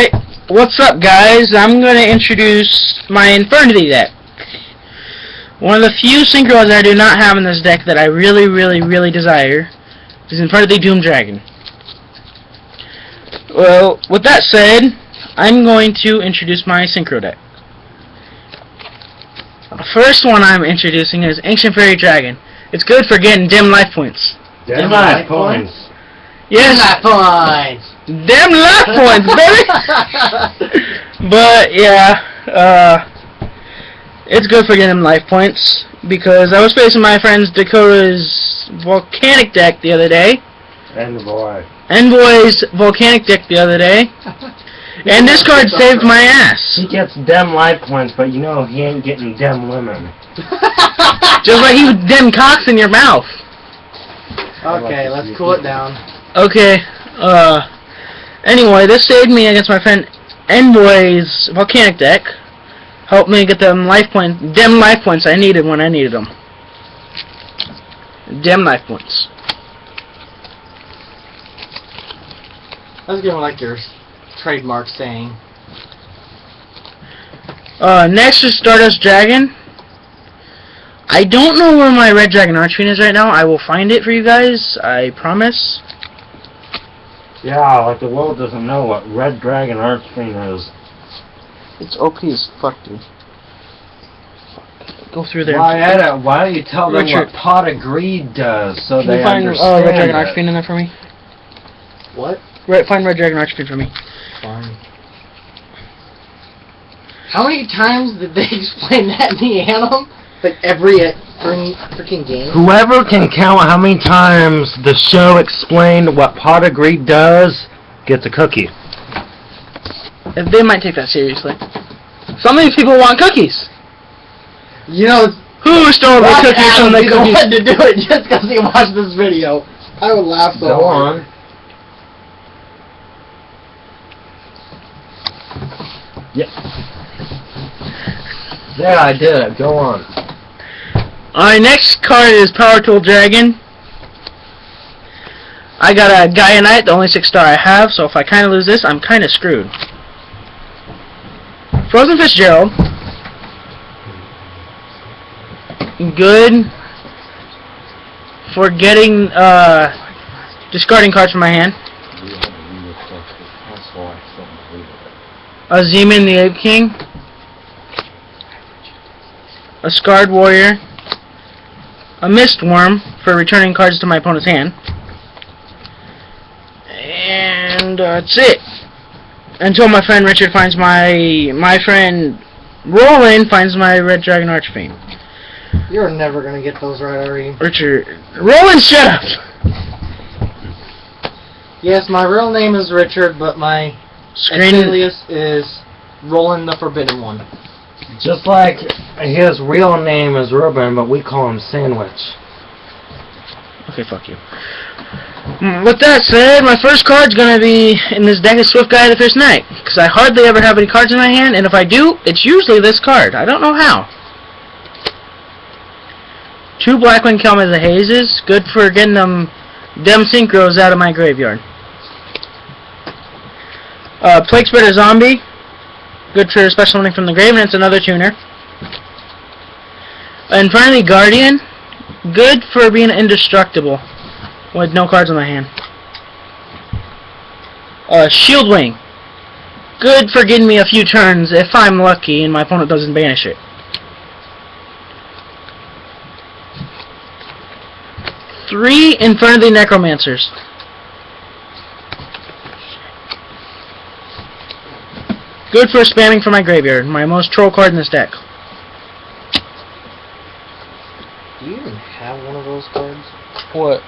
Alright, what's up guys? I'm going to introduce my Infernity deck. One of the few synchros I do not have in this deck that I really desire is Infernity Doom Dragon. Well, with that said, I'm going to introduce my synchro deck. The first one I'm introducing is Ancient Fairy Dragon. It's good for getting dim life points. Dim life points? Yes. Dim life points! Dim life points, baby! But, yeah, it's good for getting life points, because I was facing my friend's Dakota's Volcanic deck the other day. Envoy's Volcanic deck the other day. And this card saved my ass. He gets dim life points, but you know he ain't getting dim women. Just like you dim cocks in your mouth. Okay, let's cool it down. Okay, anyway, this saved me against my friend Envoy's Volcanic deck. Helped me get them dim life points I needed when I needed them. Dim life points. That's gonna like your trademark saying. Next is Stardust Dragon. I don't know where my Red Dragon Archfiend is right now. I will find it for you guys, I promise. Yeah, like the world doesn't know what Red Dragon Archfiend is. It's OP as fuck, dude. Go through there. Why don't you tell them Richard, what Pot of Greed does so can they you find understand Red Dragon Archfiend in there for me? What? Find Red Dragon Archfiend for me. Fine. How many times did they explain that in the Annum? Like every freaking game? Whoever can count how many times the show explained what Pot of Greed does gets a cookie. They might take that seriously. Some of these people want cookies. You know, who stole the cookies from the cookies? One to do it just because he watched this video. I would laugh so Go hard. on. Yeah. Yeah, I did it. Go on. Alright, next card is Power Tool Dragon. I got a Gaia Knight, the only 6-star I have, so if I kind of lose this, I'm kind of screwed. Frozen Fitzgerald. Good for getting, discarding cards from my hand. A Zeman the Ape King. A Scarred Warrior. A Mistworm for returning cards to my opponent's hand. And that's it. Until my friend Richard finds my friend Roland finds my Red Dragon Archfiend. You're never gonna get those right, are you? Richard, Roland, shut up! Yes, my real name is Richard, but my alias is Roland the Forbidden One. Just like his real name is Ruben, but we call him Sandwich. Okay, fuck you. With that said, my first card's gonna be in this deck is Swift Guy of the Fierce Knight, because I hardly ever have any cards in my hand, and if I do, it's usually this card. I don't know how. 2 Blackwing Kelma the Hazes, good for getting them synchros out of my graveyard. Plague Spreader Zombie, good for special summoning from the grave, and it's another tuner. Infernity Guardian, good for being indestructible with no cards in my hand. Shield Wing, good for getting me a few turns if I'm lucky and my opponent doesn't banish it. 3 Infernity Necromancers. Good for spamming from my graveyard, my most troll card in this deck. Do you even have one of those cards? What?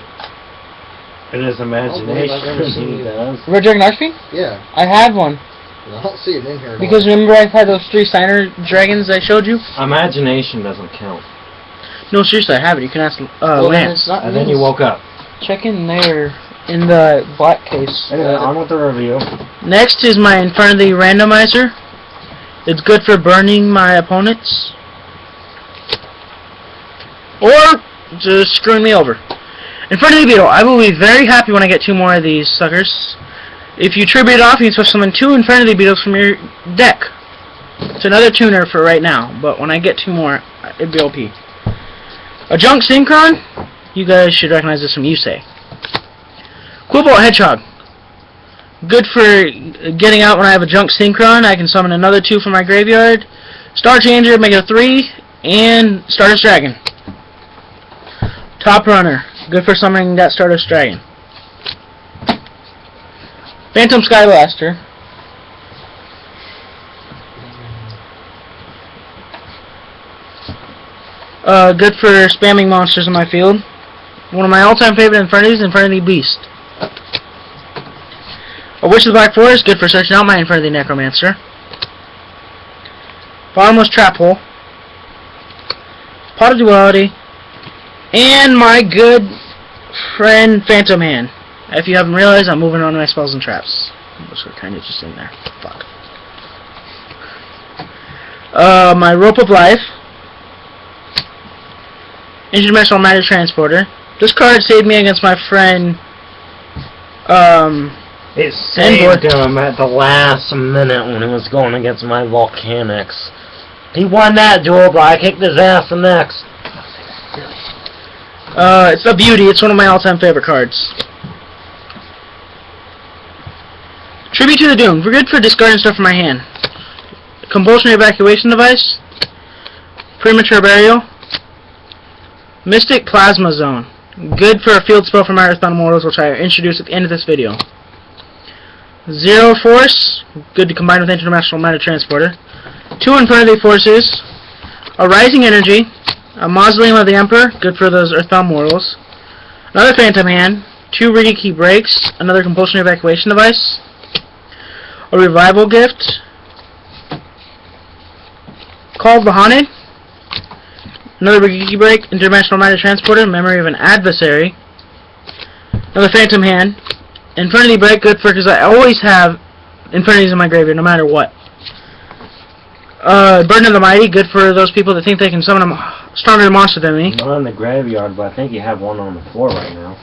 In his imagination, he does. Red Dragon Archfiend? Yeah. I have one. I don't see it in here. Because remember I've had those 3 Signer Dragons I showed you? Imagination doesn't count. No, seriously, I have it. You can ask Lance. And then you woke up. Check in there, in the black case. Anyway, on with the review. Next is my Infernity Randomizer. It's good for burning my opponents. Or just screwing me over. Infernity Beetle. I will be very happy when I get 2 more of these suckers. If you tribute off, you can switch summon 2 Infernity Beetles from your deck. It's another tuner for right now, but when I get 2 more, it'd be OP. A Junk Synchron, you guys should recognize this from Yusei. Quillbolt Hedgehog. Good for getting out when I have a Junk Synchron. I can summon another 2 from my graveyard. Star Changer, make it a 3, and Stardust Dragon. Top Runner. Good for summoning that Stardust Dragon. Phantom Skyblaster. Good for spamming monsters in my field. One of my all-time favorite Infernities, Infernity Beast. A Witch of the Black Forest, good for searching out my Infernity Necromancer. Bottomless Trap Hole. Pot of Duality. And my good friend Phantom Hand. If you haven't realized, I'm moving on to my spells and traps. Those are kind of just in there. Fuck. My Rope of Life. Interdimensional Matter Transporter. This card saved me against my friend. It saved him at the last minute when he was going against my Volcanics. He won that duel, but I kicked his ass the next. It's the Beauty. It's one of my all-time favorite cards. Tribute to the Doom. We're good for discarding stuff from my hand. Compulsory Evacuation Device. Premature Burial. Mystic Plasma Zone. Good for a field spell from my Earthbound Immortals, which I introduced at the end of this video. Zero Force. Good to combine with Interdimensional Matter Transporter. 2 Infernity Forces. A Rising Energy. A Mausoleum of the Emperor. Good for those Earthbound Mortals. Another Phantom Hand. 2 Reedy Key Breaks. Another Compulsory Evacuation Device. A Revival Gift. Call of the Haunted. Another Reedy Break. Interdimensional Matter Transporter. Memory of an Adversary. Another Phantom Hand. Infernity Break. Good for because I always have Infernity in my graveyard no matter what. Burden of the Mighty. Good for those people that think they can summon a stronger monster than me. Not in the graveyard, but I think you have one on the floor right now.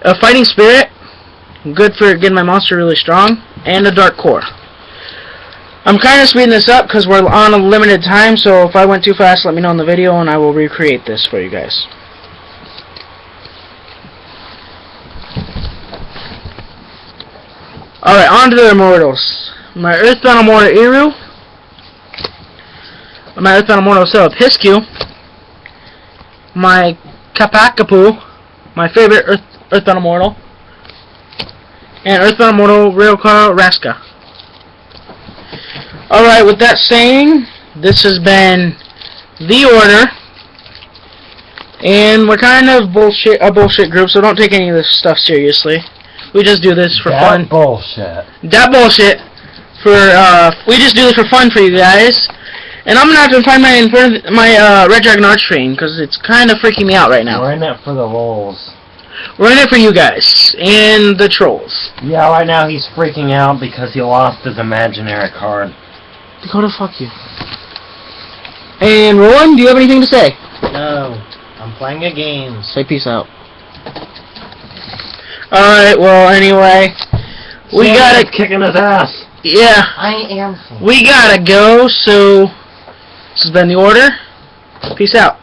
A Fighting Spirit. Good for getting my monster really strong. And a Dark Core. I'm kind of speeding this up because we're on a limited time, so if I went too fast, let me know in the video and I will recreate this for you guys. Alright, on to the Immortals. My Earthbound Immortal Iru. My Earthbound Immortal Piscu. My Kapakapu. My favorite Earthbound Immortal. And Earthbound Immortal Ryoka Raska. Alright, with that saying, this has been The Order. And we're kind of a bullshit group, so don't take any of this stuff seriously. We just do this for fun. Bullshit. That bullshit. We just do this for fun for you guys. And I'm gonna have to find my Red Dragon Archfiend because it's kind of freaking me out right now. We're in it for the lulz. We're in it for you guys and the trolls. Yeah, right now he's freaking out because he lost his imaginary card. Dakota, fuck you. And Rowan, do you have anything to say? No, I'm playing a game. Say peace out. Alright, well, anyway. We gotta... kicking his ass. Yeah. I am. We gotta go, so... This has been The Order. Peace out.